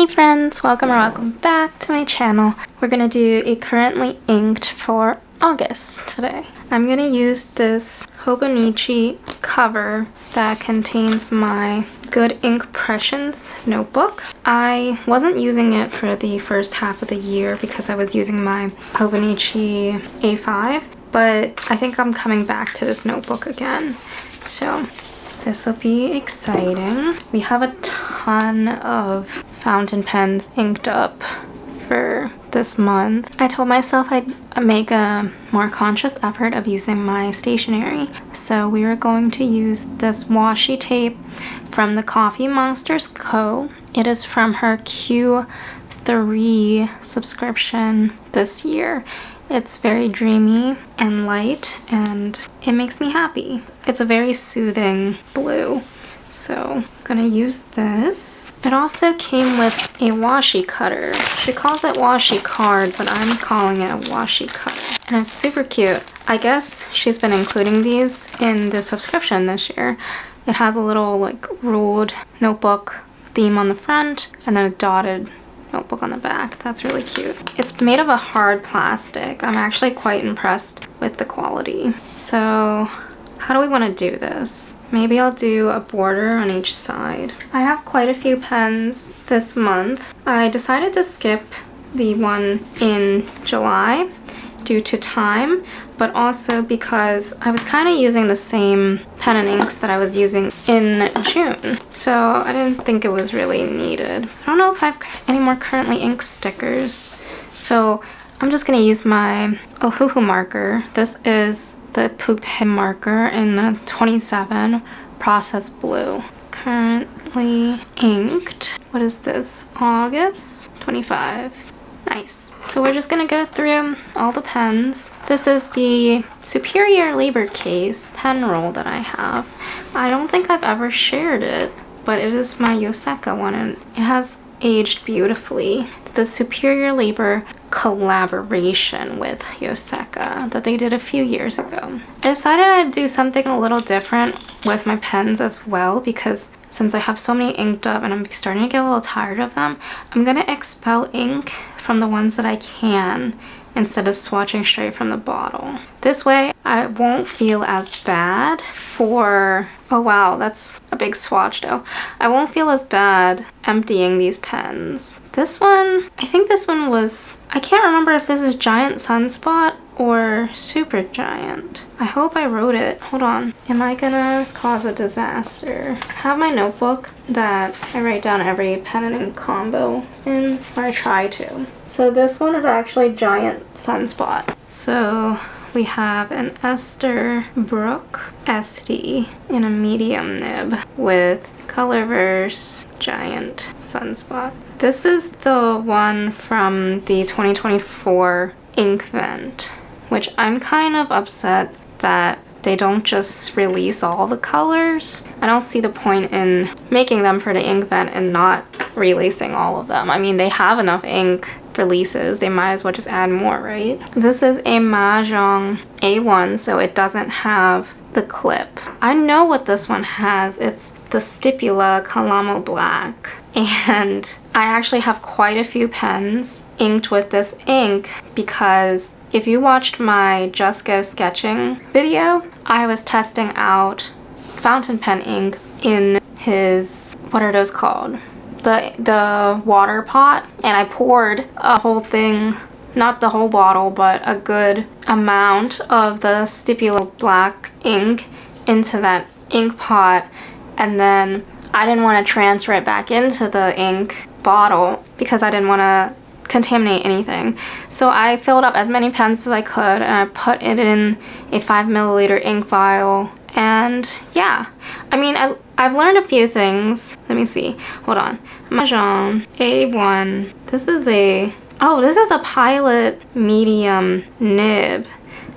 Hey friends, welcome back to my channel. We're gonna do a currently inked for August today. I'm gonna use this Hobonichi cover that contains my Good Inkpressions notebook. I wasn't using it for the first half of the year because I was using my Hobonichi A5, but I think I'm coming back to this notebook again. So this will be exciting. We have a ton of fountain pens inked up for this month. I told myself I'd make a more conscious effort of using my stationery. So we are going to use this washi tape from the Coffee Monsters Co. It is from her Q3 subscription this year. It's very dreamy and light and it makes me happy. It's a very soothing blue. So I'm gonna use this. It also came with a washi cutter. She calls it washi card, but I'm calling it a washi cutter. And it's super cute. I guess she's been including these in the subscription this year. It has a little like ruled notebook theme on the front and then a dotted notebook on the back. That's really cute. It's made of a hard plastic. I'm actually quite impressed with the quality. So how do we want to do this? Maybe I'll do a border on each side. I have quite a few pens this month. I decided to skip the one in July due to time, but also because I was kind of using the same pen and inks that I was using in June. So I didn't think it was really needed. I don't know if I have any more currently inked stickers. So I'm just gonna use my Ohuhu marker. This is the Poop Pen marker in a 27 process blue. Currently inked. What is this? August 25. Nice. So we're just gonna go through all the pens. This is the Superior Labor Case pen roll that I have. I don't think I've ever shared it, but it is my Yoseka one and it has aged beautifully. It's the Superior Labor collaboration with Yoseka that they did a few years ago. I decided I'd do something a little different with my pens as well because since I have so many inked up and I'm starting to get a little tired of them, I'm gonna expel ink from the ones that I can instead of swatching straight from the bottle. This way I won't feel as bad for, oh wow, that's a big swatch though. I won't feel as bad emptying these pens. This one, I think this one was, I can't remember if this is Giant Sunspot or Super Giant. I hope I wrote it. Hold on. Am I gonna cause a disaster? I have my notebook that I write down every pen and ink combo in, or I try to. So this one is actually Giant Sunspot. So we have an Esther Brook SD in a medium nib with Colorverse Giant Sunspot. This is the one from the 2024 inkvent, which I'm kind of upset that they don't just release all the colors. I don't see the point in making them for the inkvent and not releasing all of them. I mean, they have enough ink releases. They might as well just add more, right? This is a Mahjong A1, so it doesn't have the clip. I know what this one has. It's the Stipula Calamo Black. And I actually have quite a few pens inked with this ink because if you watched my Just Go Sketching video, I was testing out fountain pen ink in his, what are those called? The water pot, and I poured a whole thing, not the whole bottle, but a good amount of the Stipula Black ink into that ink pot, and then I didn't want to transfer it back into the ink bottle because I didn't want to contaminate anything. So I filled up as many pens as I could and I put it in a 5 milliliter ink vial, and yeah, I mean, I've learned a few things. Let me see. Hold on. Mahjong A1. This is a, oh, this is a Pilot medium nib.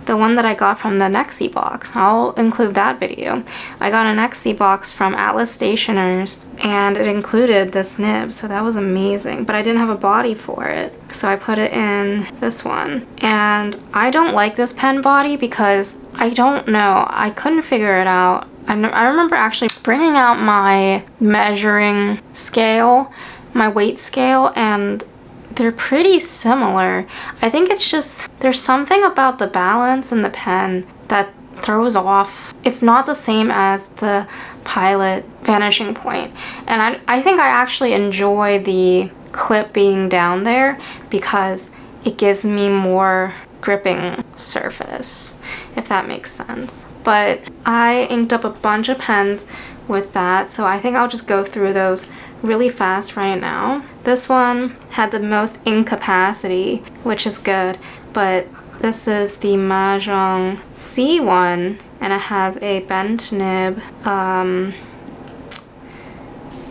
The one that I got from the Nexi box. I'll include that video. I got a Nexi box from Atlas Stationers and it included this nib, so that was amazing. But I didn't have a body for it, so I put it in this one. And I don't like this pen body because I don't know. I couldn't figure it out. I remember actually bringing out my measuring scale my weight scale and they're pretty similar. I think it's just, there's something about the balance in the pen that throws off. It's not the same as the Pilot Vanishing Point. And I think I actually enjoy the clip being down there because it gives me more gripping surface, if that makes sense. But I inked up a bunch of pens with that, so I think I'll just go through those really fast right now. This one had the most ink capacity, which is good, but this is the Mahjong C1 and it has a bent nib.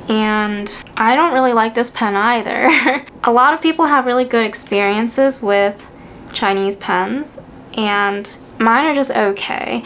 And I don't really like this pen either. A lot of people have really good experiences with Chinese pens and mine are just okay.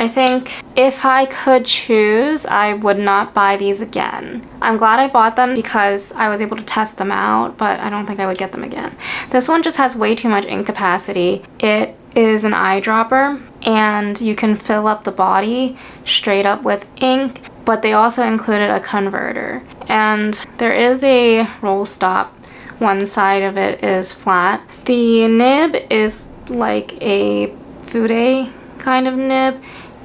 I think if I could choose, I would not buy these again. I'm glad I bought them because I was able to test them out, but I don't think I would get them again. This one just has way too much ink capacity. It is an eyedropper and you can fill up the body straight up with ink, but they also included a converter. And there is a roll stop. One side of it is flat. The nib is like a fude kind of nib.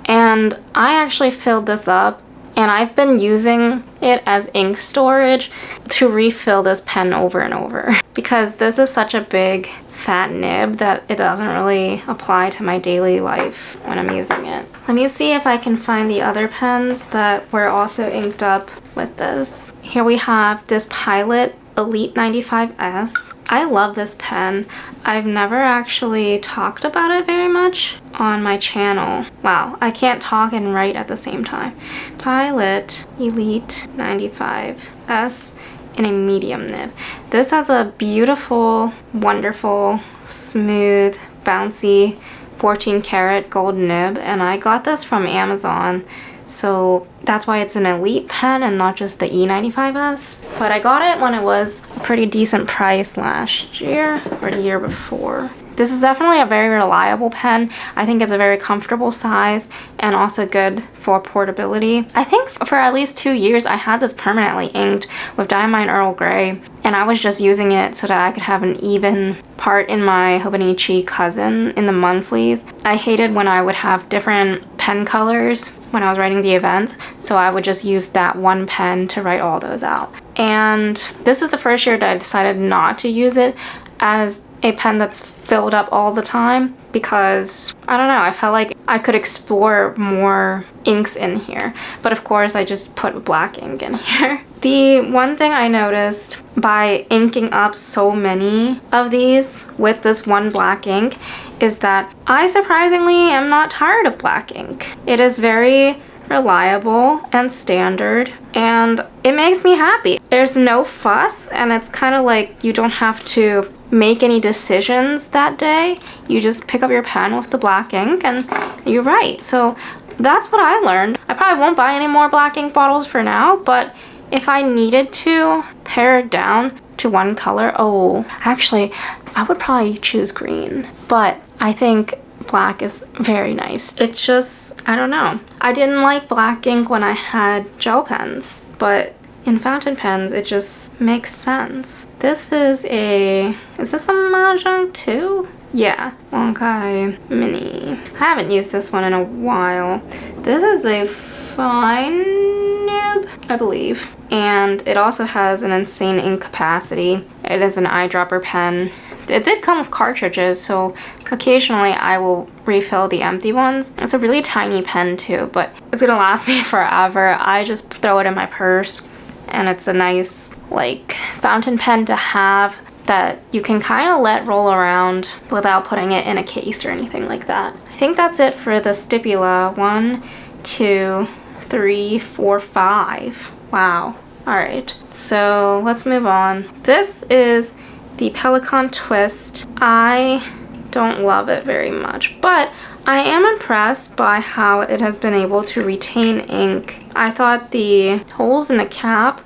And I actually filled this up and I've been using it as ink storage to refill this pen over and over because this is such a big fat nib that it doesn't really apply to my daily life when I'm using it. Let me see if I can find the other pens that were also inked up with this. Here we have this Pilot Elite 95S. I love this pen. I've never actually talked about it very much on my channel. Wow, I can't talk and write at the same time. Pilot Elite 95S in a medium nib. This has a beautiful, wonderful, smooth, bouncy 14 karat gold nib and I got this from Amazon. So that's why it's an elite pen and not just the E95S. But I got it when it was a pretty decent price last year or the year before. This is definitely a very reliable pen. I think it's a very comfortable size and also good for portability. I think for at least 2 years I had this permanently inked with Diamine Earl Grey and I was just using it so that I could have an even part in my Hobonichi cousin in the monthlies. I hated when I would have different pen colors when I was writing the events, so I would just use that one pen to write all those out. And this is the first year that I decided not to use it as a pen that's filled up all the time because, I don't know, I felt like I could explore more inks in here. But of course, I just put black ink in here. The one thing I noticed by inking up so many of these with this one black ink is that I surprisingly am not tired of black ink. It is very reliable and standard and it makes me happy. There's no fuss and it's kind of like you don't have to make any decisions that day. You just pick up your pen with the black ink and you write. So that's what I learned. I probably won't buy any more black ink bottles for now, but if I needed to pare it down to one color, oh, actually, I would probably choose green, but I think black is very nice. It's just, I don't know. I didn't like black ink when I had gel pens, but in fountain pens, it just makes sense. Is this a Mahjong 2? Yeah, Wonkai Mini. I haven't used this one in a while. This is a fine nib, I believe. And it also has an insane ink capacity. It is an eyedropper pen. It did come with cartridges, so occasionally I will refill the empty ones. It's a really tiny pen too, but it's gonna last me forever. I just throw it in my purse. And it's a nice like fountain pen to have that you can kind of let roll around without putting it in a case or anything like that. I think that's it for the stipula. 1, 2, 3, 4, 5. Wow. All right, so let's move on. This is the Pelican Twist. I don't love it very much, but I am impressed by how it has been able to retain ink. I thought the holes in the cap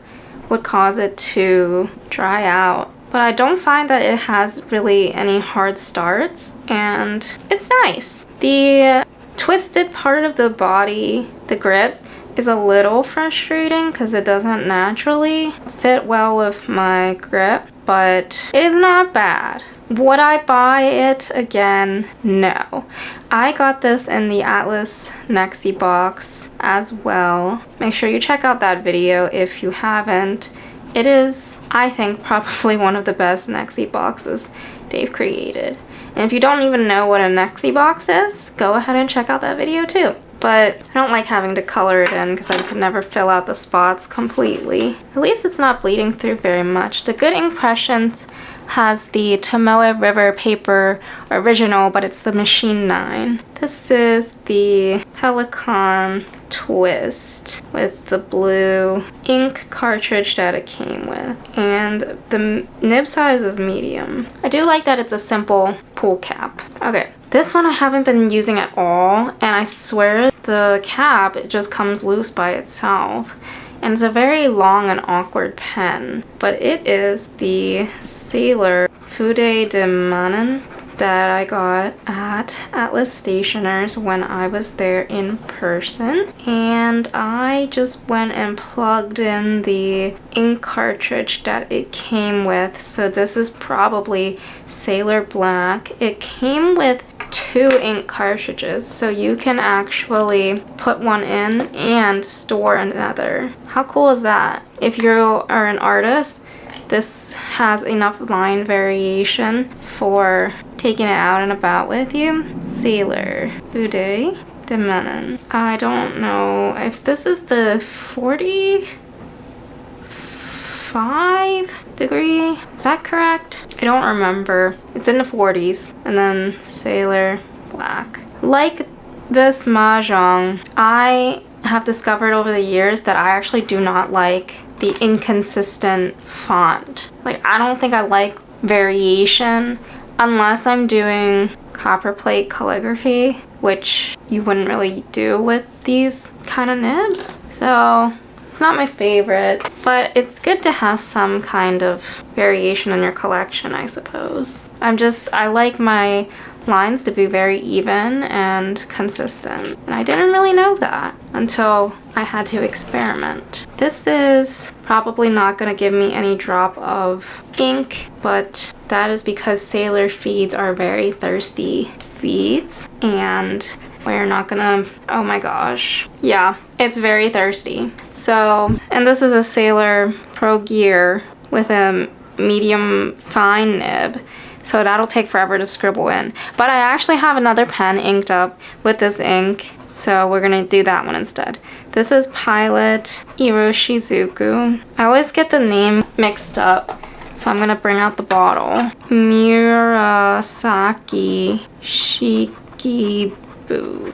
would cause it to dry out, but I don't find that it has really any hard starts, and it's nice. The twisted part of the body, the grip, is a little frustrating because it doesn't naturally fit well with my grip, but it's not bad. Would I buy it again? No. I got this in the Atlas Nexi box as well. Make sure you check out that video if you haven't. It is, I think, probably one of the best Nexi boxes they've created. And if you don't even know what a Nexi box is, go ahead and check out that video too. But I don't like having to color it in because I could never fill out the spots completely. At least it's not bleeding through very much. The Good Impressions has the Tomoe River paper original, but it's the machine 9. This is the Pelican Twist with the blue ink cartridge that it came with, and the nib size is medium. I do like that it's a simple pull cap. Okay, this one I haven't been using at all, and I swear the cap, it just comes loose by itself. And it's a very long and awkward pen, but it is the Sailor Fude de Manon that I got at Atlas Stationers when I was there in person. And I just went and plugged in the ink cartridge that it came with. So this is probably Sailor Black. It came with 2 ink cartridges, so you can actually put one in and store another. How cool is that? If you are an artist, this has enough line variation for taking it out and about with you. Sailor Bude de Manon. I don't know if this is the 45 degree. Is that correct? I don't remember. It's in the 40s. And then Sailor Black. Like this Mahjong, I have discovered over the years that I actually do not like the inconsistent font. Like, I don't think I like variation unless I'm doing copperplate calligraphy, which you wouldn't really do with these kind of nibs. So, not my favorite, but it's good to have some kind of variation in your collection, I suppose. I like my lines to be very even and consistent. And I didn't really know that until I had to experiment. This is probably not gonna give me any drop of ink, but that is because Sailor feeds are very thirsty feeds, and we're not gonna, oh my gosh. Yeah, it's very thirsty. So, and this is a Sailor Pro Gear with a medium fine nib. So that'll take forever to scribble in. But I actually have another pen inked up with this ink, so we're gonna do that one instead. This is Pilot Iroshizuku. I always get the name mixed up, so I'm gonna bring out the bottle. Murasaki Shikibu.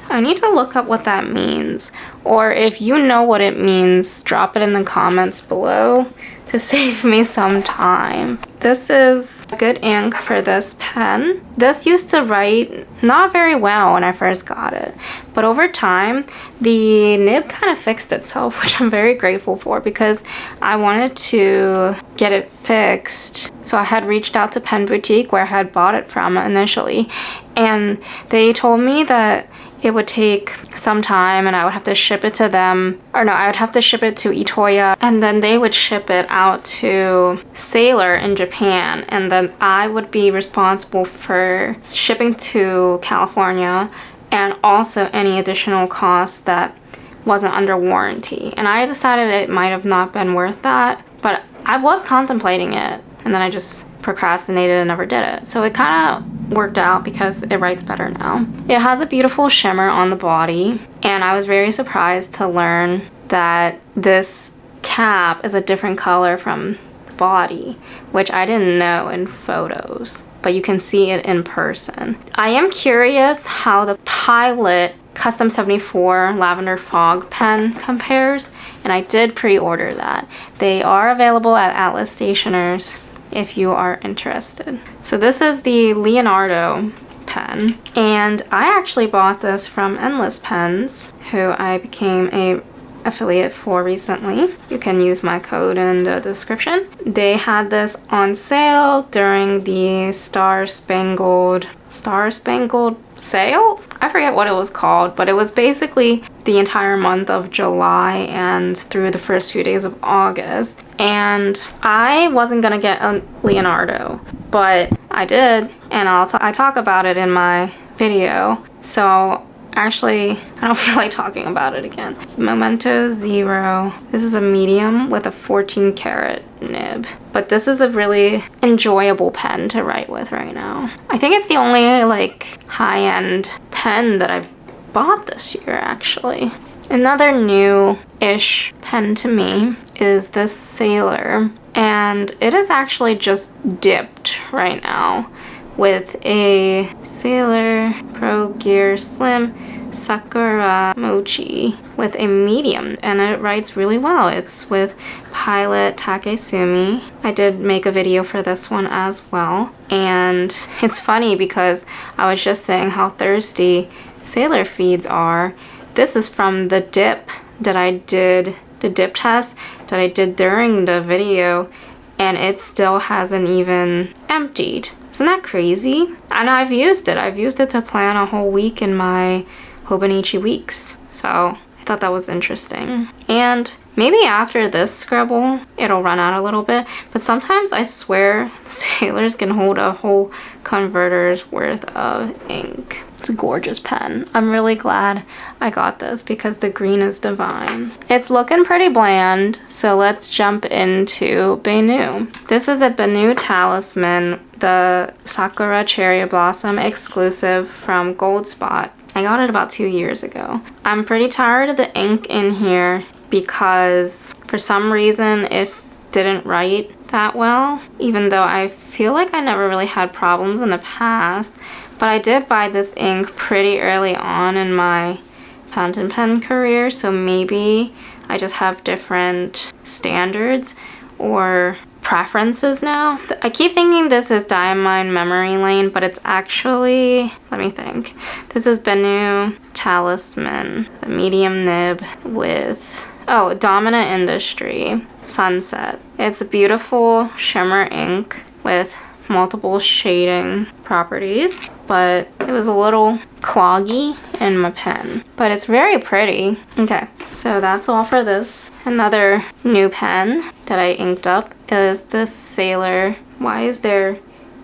I need to look up what that means, or if you know what it means, drop it in the comments below to save me some time. This is a good ink for this pen. This used to write not very well when I first got it, but over time the nib kind of fixed itself, which I'm very grateful for because I wanted to get it fixed. So I had reached out to Pen Boutique where I had bought it from initially, and they told me that it would take some time and I would have to ship it to them, or no, I would have to ship it to Itoya, and then they would ship it out to Sailor in Japan, and then I would be responsible for shipping to California and also any additional costs that wasn't under warranty. And I decided it might have not been worth that, but I was contemplating it, and then I just procrastinated and never did it. So it kind of worked out because it writes better now. It has a beautiful shimmer on the body, and I was very surprised to learn that this cap is a different color from the body, which I didn't know in photos, but you can see it in person. I am curious how the Pilot Custom 74 Lavender Fog pen compares, and I did pre-order that. They are available at Atlas Stationers if you are interested. So this is the Leonardo pen, and I actually bought this from Endlesspens, who I became a affiliate for recently. You can use my code in the description. They had this on sale during the Star Spangled sale? I forget what it was called, but it was basically the entire month of July and through the first few days of August. And I wasn't gonna get a Leonardo, but I did, and I talk about it in my video. So actually, I don't feel like talking about it again. Memento Zero. This is a medium with a 14 karat nib. But this is a really enjoyable pen to write with right now. I think it's the only like high-end pen that I've bought this year, actually. Another new-ish pen to me is this Sailor. And it is actually just dipped right now with a Sailor Pro Gear Slim Sakura Mochi with a medium, and it writes really well. It's with Pilot Takesumi. I did make a video for this one as well, and it's funny because I was just saying how thirsty Sailor feeds are. This is from the dip that I did, the dip test that I did during the video, and it still hasn't even emptied. Isn't that crazy? And I've used it. I've used it to plan a whole week in my Hobonichi weeks. So I thought that was interesting. And maybe after this scribble, it'll run out a little bit. But sometimes I swear sailors can hold a whole converter's worth of ink. It's a gorgeous pen. I'm really glad I got this because the green is divine. It's looking pretty bland, so let's jump into Benu. This is a Benu Talisman, the Sakura Cherry Blossom exclusive from Gold Spot. I got it about 2 years ago. I'm pretty tired of the ink in here because for some reason it didn't write that well, even though I feel like I never really had problems in the past. But I did buy this ink pretty early on in my fountain pen career, so maybe I just have different standards or preferences now. I keep thinking this is Diamond Memory Lane, but it's actually, let me think. This is Benu Talisman, the medium nib with, oh, Dominant Industry Sunset. It's a beautiful shimmer ink with multiple shading properties, but it was a little cloggy in my pen, but it's very pretty. Okay, so that's all for this. Another new pen that I inked up is this Sailor. Why is there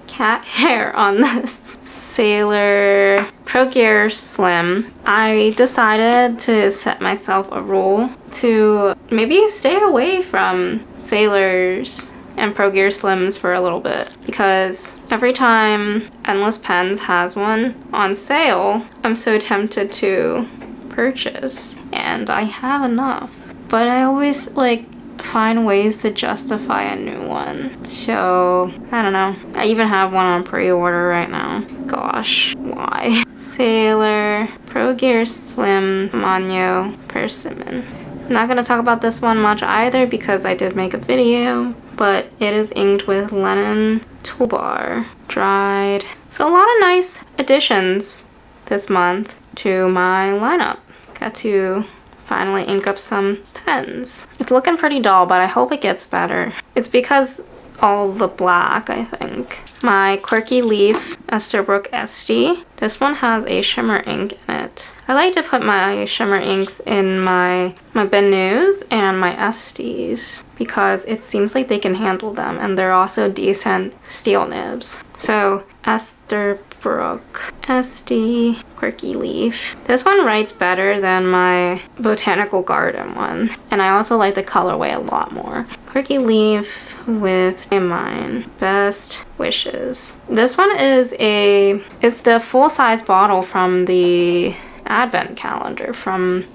cat hair on this? Sailor Pro Gear Slim. I decided to set myself a rule to maybe stay away from Sailors and Pro Gear Slims for a little bit, because every time Endlesspens has one on sale, I'm so tempted to purchase, and I have enough. But I always like find ways to justify a new one. So, I don't know. I even have one on pre-order right now. Gosh, why? Sailor Pro Gear Slim Manyo Persimmon. I'm not gonna talk about this one much either because I did make a video, but it is inked with Lennon Toolbar, dried. So a lot of nice additions this month to my lineup. Got to finally ink up some pens. It's looking pretty dull, but I hope it gets better. It's because all the black, I think. My Quirky Leaf Esterbrook SD. This one has a shimmer ink in it. I like to put my shimmer inks in my Benus and my SDs because it seems like they can handle them, and they're also decent steel nibs. So Esterbrook SD Quirky Leaf. This one writes better than my Botanical Garden one, and I also like the colorway a lot more. Quirky Leaf with mine. Best wishes. This one is the full-size bottle from the advent calendar from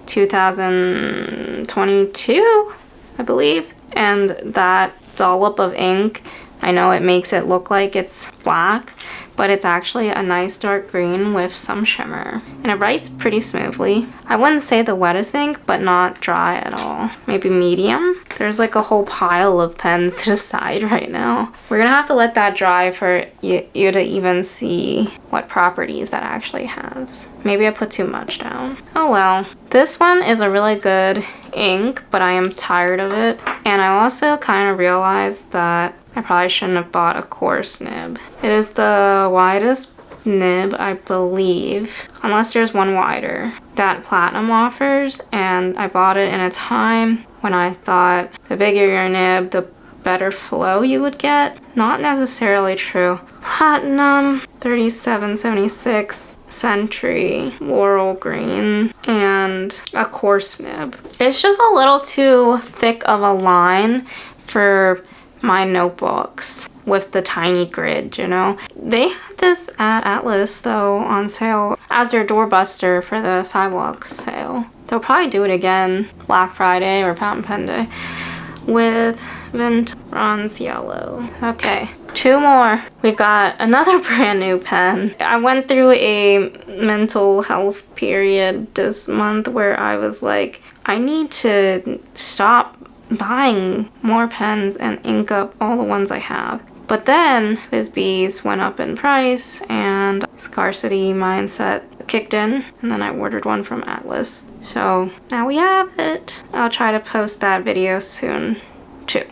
2022, I believe. And that dollop of ink, I know it makes it look like it's black, but it's actually a nice dark green with some shimmer. And it writes pretty smoothly. I wouldn't say the wettest ink, but not dry at all. Maybe medium? There's like a whole pile of pens to the side right now. We're gonna have to let that dry for you to even see what properties that actually has. Maybe I put too much down. Oh well. This one is a really good ink, but I am tired of it. And I also kind of realized that I probably shouldn't have bought a coarse nib. It is the widest nib, I believe, unless there's one wider, that Platinum offers, and I bought it in a time when I thought the bigger your nib, the better flow you would get. Not necessarily true. Platinum, 3776, Century, Laurel Green, and a coarse nib. It's just a little too thick of a line for my notebooks with the tiny grid, you know. They had this at Atlas though on sale as their doorbuster for the sidewalk sale. They'll probably do it again Black Friday or Fountain Pen Day with Vint Bronze Yellow. Okay, 2 more. We've got another brand new pen. I went through a mental health period this month where I was like, I need to stop buying more pens and ink up all the ones I have. But then Bisbees went up in price and scarcity mindset kicked in, and then I ordered one from Atlas. So now we have it. I'll try to post that video soon too.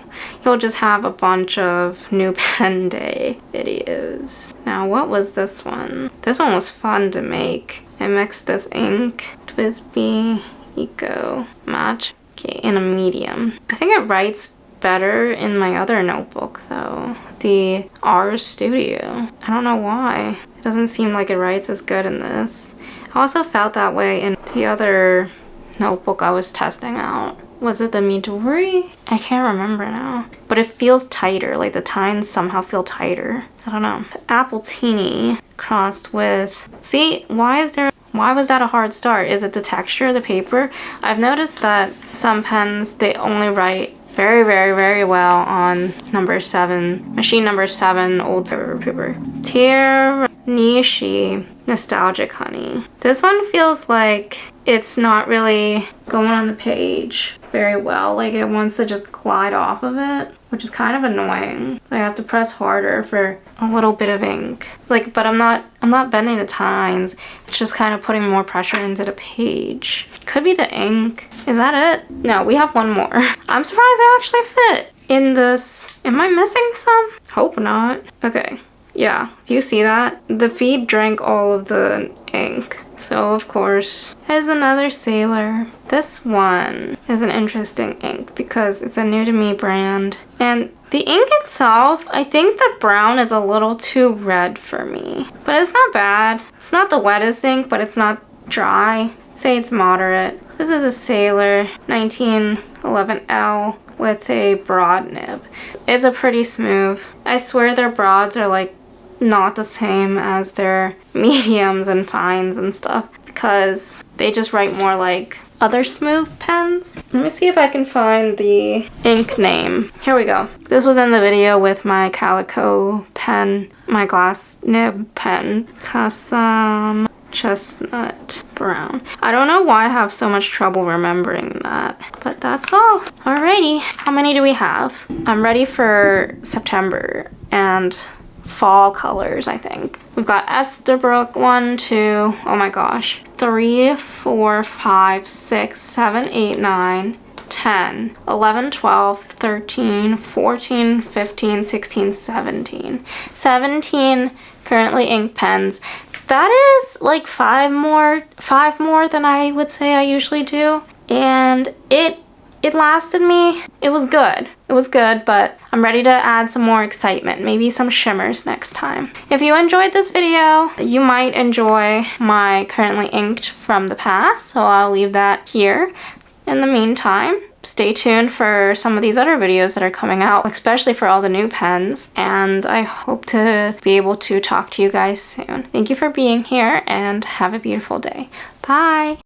You'll just have a bunch of new pen day videos. Now what was this one? This one was fun to make. I mixed this ink, Bisbee Eco Match, okay, in a medium. I think it writes better in my other notebook though, the R Studio. I don't know why. It doesn't seem like it writes as good in this. I also felt that way in the other notebook I was testing out. Was it the Midori? I can't remember now. But it feels tighter, like the tines somehow feel tighter. I don't know. Apple Teeny crossed with... See, why was that a hard start? Is it the texture of the paper? I've noticed that some pens, they only write very, very, very well on number 7, machine number 7, old server paper. Tier Nishi Nostalgic Honey. This one feels like it's not really going on the page very well. Like it wants to just glide off of it, which is kind of annoying. I have to press harder for a little bit of ink. Like, but I'm not bending the tines. It's just kind of putting more pressure into the page. Could be the ink. Is that it? No, we have one more. I'm surprised it actually fit in this. Am I missing some? Hope not. Okay. Yeah, do you see that? The feed drank all of the ink. So of course, here's another Sailor. This one is an interesting ink because it's a new to me brand. And the ink itself, I think the brown is a little too red for me. But it's not bad. It's not the wettest ink, but it's not dry. I'd say it's moderate. This is a Sailor 1911L with a broad nib. It's a pretty smooth. I swear their broads are like not the same as their mediums and fines and stuff because they just write more like other smooth pens. Let me see if I can find the ink name. Here we go. This was in the video with my calico pen, my glass nib pen, Kasam Chestnut Brown. I don't know why I have so much trouble remembering that, but that's all. Alrighty, how many do we have? I'm ready for September and fall colors, I think. We've got Esterbrook 1, 2, oh my gosh, 3, 4, 5, 6, 7, 8, 9, 10, 11, 12, 13, 14, 15, 16, 17. 17 currently ink pens. That is like 5 more than I would say I usually do. And it lasted me. It was good. It was good, but I'm ready to add some more excitement. Maybe some shimmers next time. If you enjoyed this video, you might enjoy my currently inked from the past, so I'll leave that here. In the meantime, stay tuned for some of these other videos that are coming out, especially for all the new pens, and I hope to be able to talk to you guys soon. Thank you for being here, and have a beautiful day. Bye!